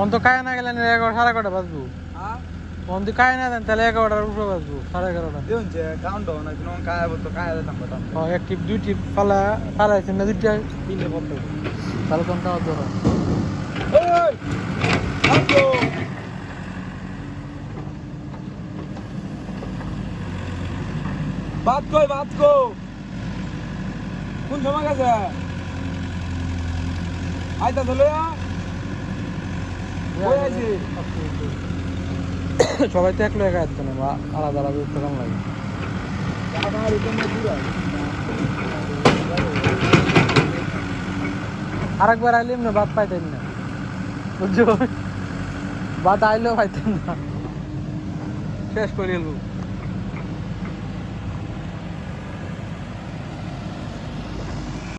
অন্ত কায় না গেলে 11:30 বাজবো। হ্যাঁ অন্ত কায় না দেন তাহলে 11টার উপরে বাজবো 11:30। দেখুন যে কাউন্ট না কোনো কায় বলতো কায় দিতাম কথা এক টিপ দুই টিপ ফালাইছেন না দুইটা তিনটে পড়তে তাহলে কোনটা ধরো এই আসো বাত কো কোন সময় গেছে আইতা চলে কই আইছি সবাই তো একলো একা আসতো না বা আলাদা আলাদা উঠতে কম লাগে আরেকবার আইলে এমনি ভাত পাইতেন না বুঝছো ভাত আইলেও পাইতেন না শেষ করে এলবো